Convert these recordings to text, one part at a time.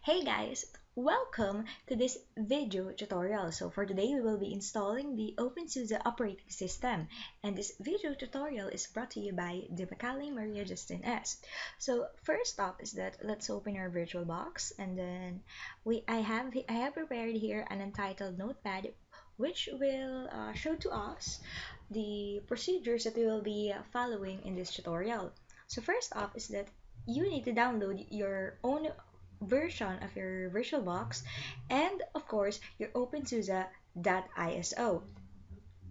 Hey guys, welcome to this video tutorial. So for today we will be installing the Opensuse operating system, and this video tutorial is brought to you by Divakali Maria Justin S. So first up is that let's open our VirtualBox, and then I have prepared here an untitled notepad which will show to us the procedures that we will be following in this tutorial. So first up is that you need to download your own version of your VirtualBox and of course your OpenSUSE.iso.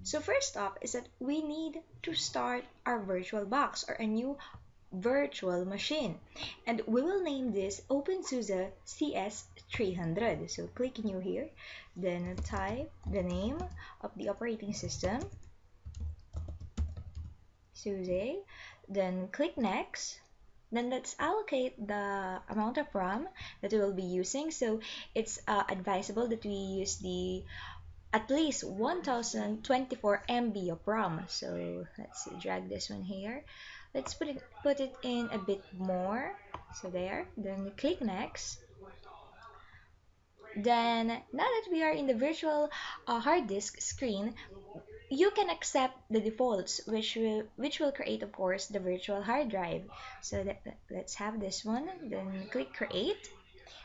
So first up is that we need to start our VirtualBox or a new virtual machine, and we will name this OpenSUSE CS300. So click new here, then type the name of the operating system, SUSE, then click next. Then let's allocate the amount of RAM that we will be using. So it's advisable that we use the at least 1024 MB of RAM. So let's drag this one here. Let's put it in a bit more. So there. Then click next. Then now that we are in the virtual hard disk screen, you can accept the defaults which will create of course the virtual hard drive. So let's have this one, then click create,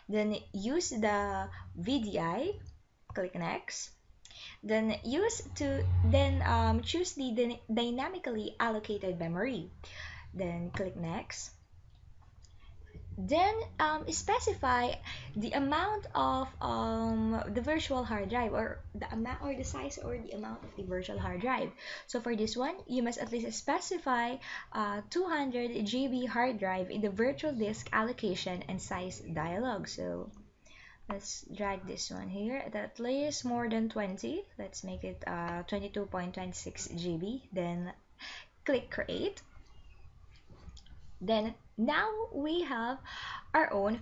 then use the VDI, click next, then choose the dynamically allocated memory, then click next. Then specify the amount of the virtual hard drive, or the amount or the size or the amount of the virtual hard drive. So for this one, you must at least specify 200 GB hard drive in the virtual disk allocation and size dialog. So let's drag this one here at least more than 20. Let's make it 22.26 GB. Then click create. Then now we have our own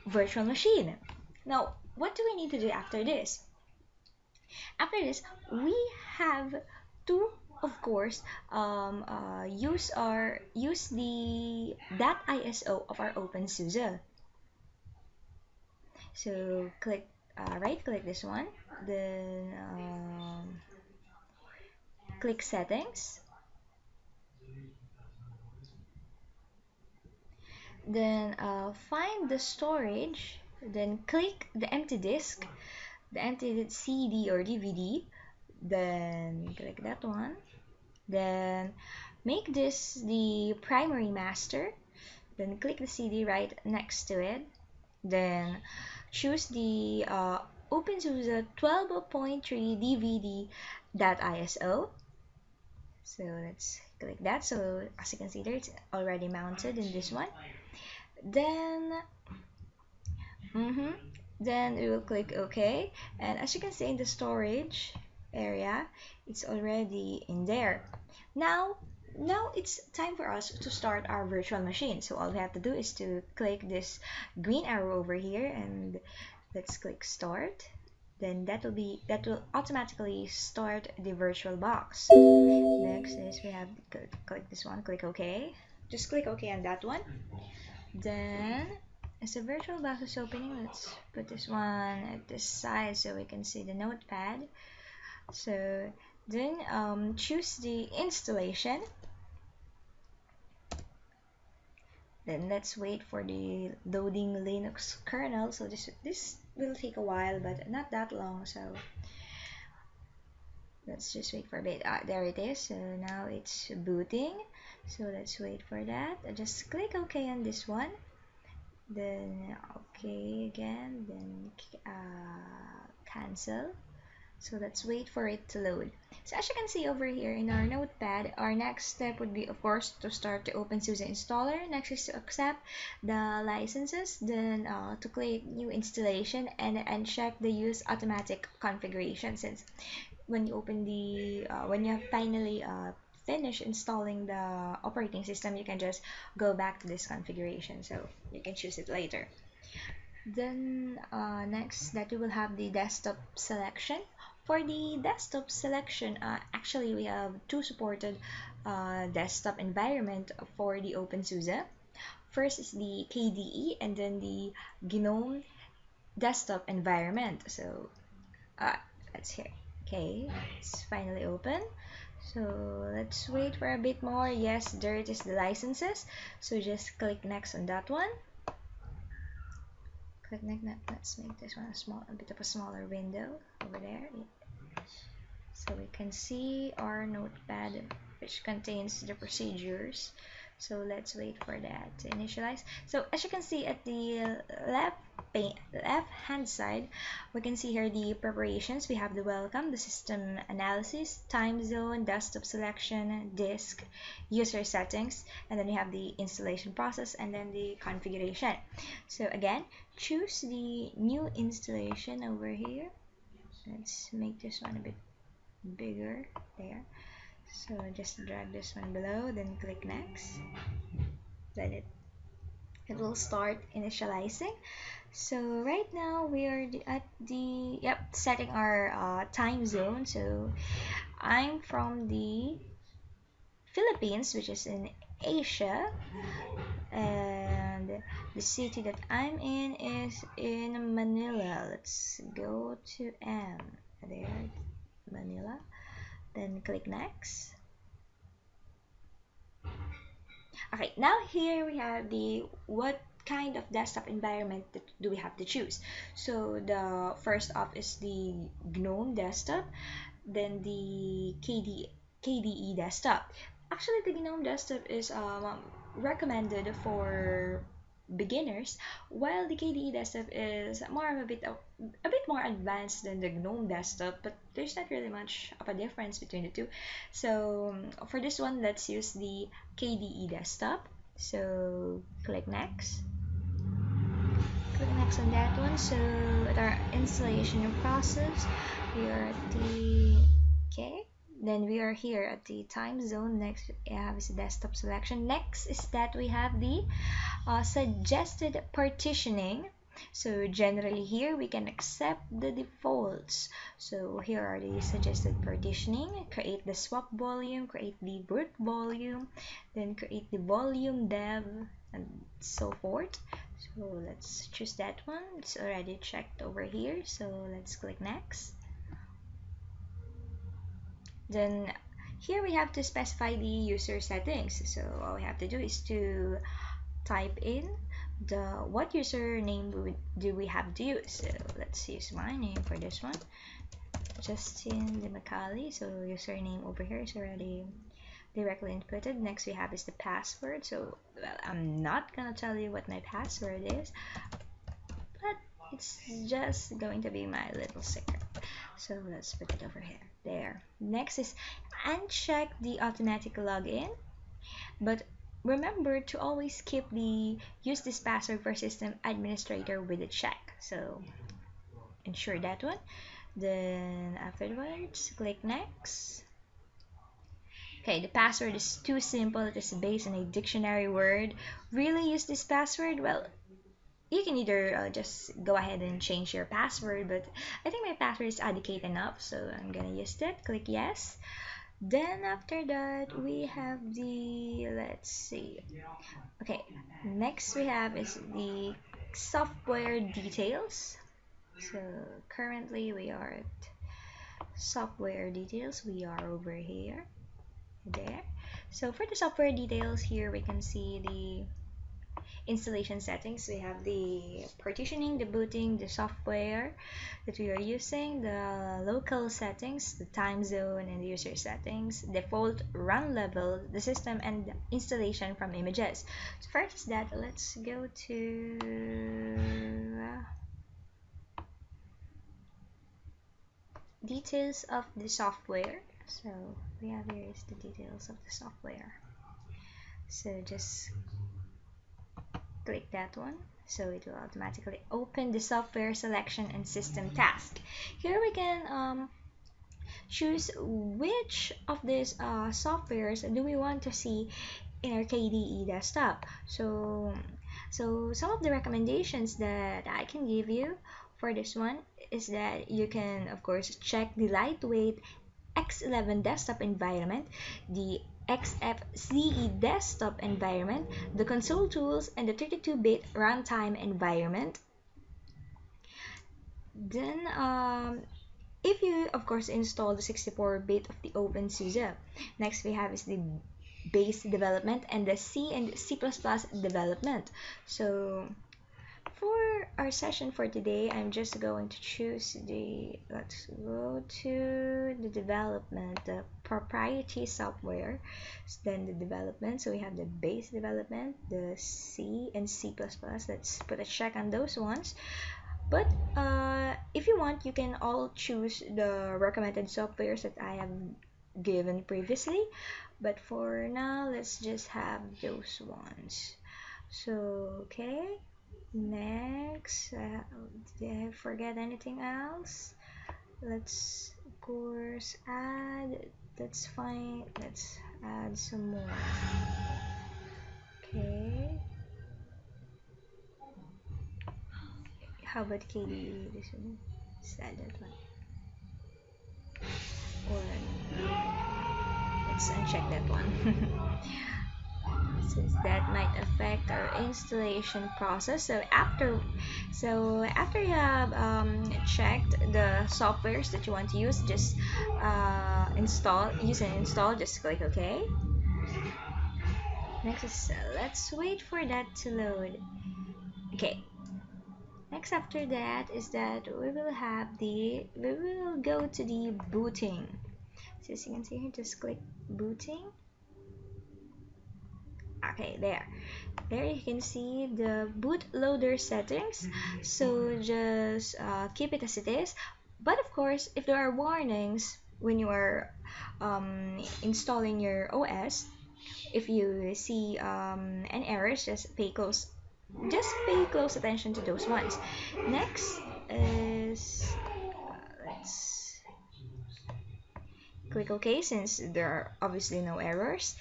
virtual machine. Now, what do we need to do after this? After this, we have to, of course, use the .iso of our OpenSUSE. So click right click this one, then click settings. Then find the storage, then click the empty disk, the empty CD or DVD, then click that one, then make this the primary master, then click the CD right next to it, then choose the OpenSUSE 12.3 DVD.iso. So let's click that. So as you can see there, it's already mounted in this one. Then we will click OK, and as you can see in the storage area, it's already in there. Now it's time for us to start our virtual machine. So all we have to do is to click this green arrow over here, and let's click start. Then that will automatically start the VirtualBox. Next is we have to click this one, click OK. Just click OK on that one. Then as the VirtualBox is opening, let's put this one at this side so we can see the notepad. So then choose the installation. Then let's wait for the loading Linux kernel. So this will take a while, but not that long. So let's just wait for a bit. There it is. So now it's booting. So let's wait for that. Just click OK on this one. Then OK again. Then cancel. So let's wait for it to load. So as you can see over here in our notepad, our next step would be, of course, to start the OpenSUSE installer. Next is to accept the licenses, then to click new installation and check the use automatic configuration, since when you open the when you have finally finish installing the operating system, you can just go back to this configuration, so you can choose it later. Then next, that we will have the desktop selection. For the desktop selection, actually we have two supported desktop environment for the OpenSUSE. First is the KDE and then the GNOME desktop environment. So let's hear. Okay, it's finally open. So let's wait for a bit more. Yes, there it is, the licenses. So just click next on that one. Click next. Let's make this one a bit of a smaller window over there. So we can see our notepad, which contains the procedures. So let's wait for that to initialize. So as you can see at the left hand side, we can see here the preparations. We have the welcome, the system analysis, time zone, desktop selection, disk, user settings, and then we have the installation process and then the configuration. So again, choose the new installation over here. Let's make this one a bit bigger there. So just drag this one below, then click next. Then it will start initializing. So right now we are at the setting our time zone. So I'm from the Philippines, which is in Asia, and the city that I'm in is in Manila. Let's go to M there, Manila. Then click next. Okay, now here we have the what kind of desktop environment that do we have to choose. So the first off is the GNOME desktop, then the KDE desktop. Actually, the GNOME desktop is recommended for beginners, while the KDE desktop is a bit more advanced than the GNOME desktop, but there's not really much of a difference between the two. So for this one, let's use the KDE desktop. So click next. Click next on that one. So at our installation process, we are at the then we are here at the time zone. Next we have is the desktop selection. Next is that we have the suggested partitioning. So generally here we can accept the defaults. So here are the suggested partitioning. Create the swap volume, create the root volume, then create the volume dev, and so forth. So let's choose that one. It's already checked over here. So let's click next. Then here we have to specify the user settings. So all we have to do is to type in what username do we have to use. So let's use my name for this one, Justin Limacali. So username over here is already directly inputted. Next we have is the password. So well, I'm not gonna tell you what my password is, but it's just going to be my little secret. So let's put it over here. There. Next is uncheck the automatic login, but remember to always keep the use this password for system administrator with a check. So ensure that one. Then afterwards, click next. Okay, the password is too simple. It is based on a dictionary word. Really use this password? Well, you can either just go ahead and change your password, but I think my password is adequate enough, so I'm gonna use that. Click yes. Then after that we have the, let's see, okay, next we have is the software details. So currently we are at software details. We are over here, there. So for the software details, here we can see the installation settings. We have the partitioning, the booting, the software that we are using, the local settings, the time zone, and the user settings, default run level, the system, and the installation from images. So first is that, let's go to details of the software. So we have here is the details of the software. So just click that one, so it will automatically open the software selection and system task. Here we can choose which of these softwares do we want to see in our KDE desktop. So some of the recommendations that I can give you for this one is that you can of course check the lightweight X11 desktop environment, the XFCE desktop environment, the console tools, and the 32-bit runtime environment. Then if you of course install the 64-bit of the Opensuse. Next we have is the base development and the C and C++ development. So for our session for today, I'm just going to choose let's go to the development, the proprietary software, then the development. So we have the base development, the C and C++. Let's put a check on those ones. But if you want, you can all choose the recommended softwares that I have given previously. But for now, let's just have those ones. So, okay. Next, did I forget anything else? Let's, of course, add. That's fine. Let's add some more. Okay. How about KDE? This one. Let's add that one. Or let's uncheck that one. Since that might affect our installation process. So after you have checked the softwares that you want to use, just use and install. Just click OK. Next is let's wait for that to load. Okay. Next after that is that we will go to the booting. So as you can see here, just click booting. Okay, there you can see the bootloader settings. So just keep it as it is. But of course, if there are warnings when you are installing your OS, if you see an errors, just pay close attention to those ones. Next is let's click OK since there are obviously no errors.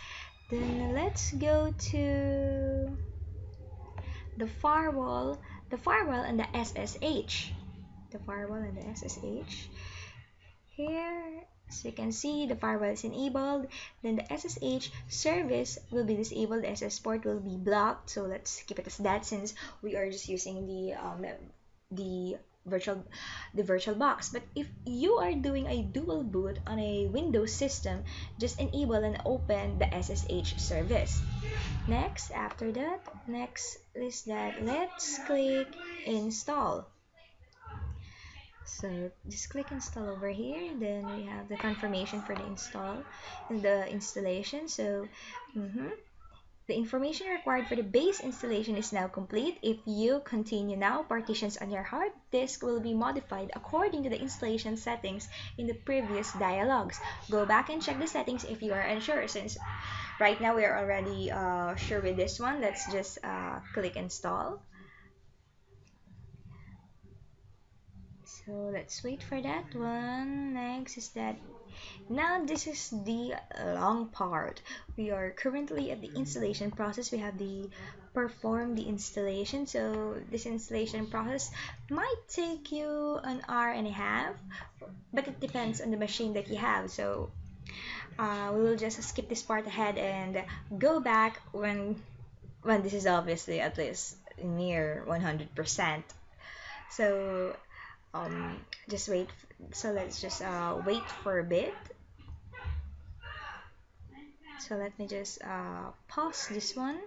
Then let's go to the firewall and the SSH. The firewall and the SSH. Here, so you can see the firewall is enabled. Then the SSH service will be disabled. The SS port will be blocked. So let's keep it as that since we are just using the virtual box. But if you are doing a dual boot on a Windows system, just enable and open the SSH service. Next is that let's click install. So just click install over here. Then we have the confirmation for the installation. So the information required for the base installation is now complete. If you continue now, partitions on your hard disk will be modified according to the installation settings in the previous dialogues. Go back and check the settings if you are unsure. Since right now we are already sure with this one, let's just click install. So let's wait for that one. Next is that now this is the long part. We are currently at the installation process. We have the perform the installation. So this installation process might take you an hour and a half, but it depends on the machine that you have. So we will just skip this part ahead and go back when this is obviously at least near 100%. So just wait. So let's just wait for a bit. So let me just pause this one.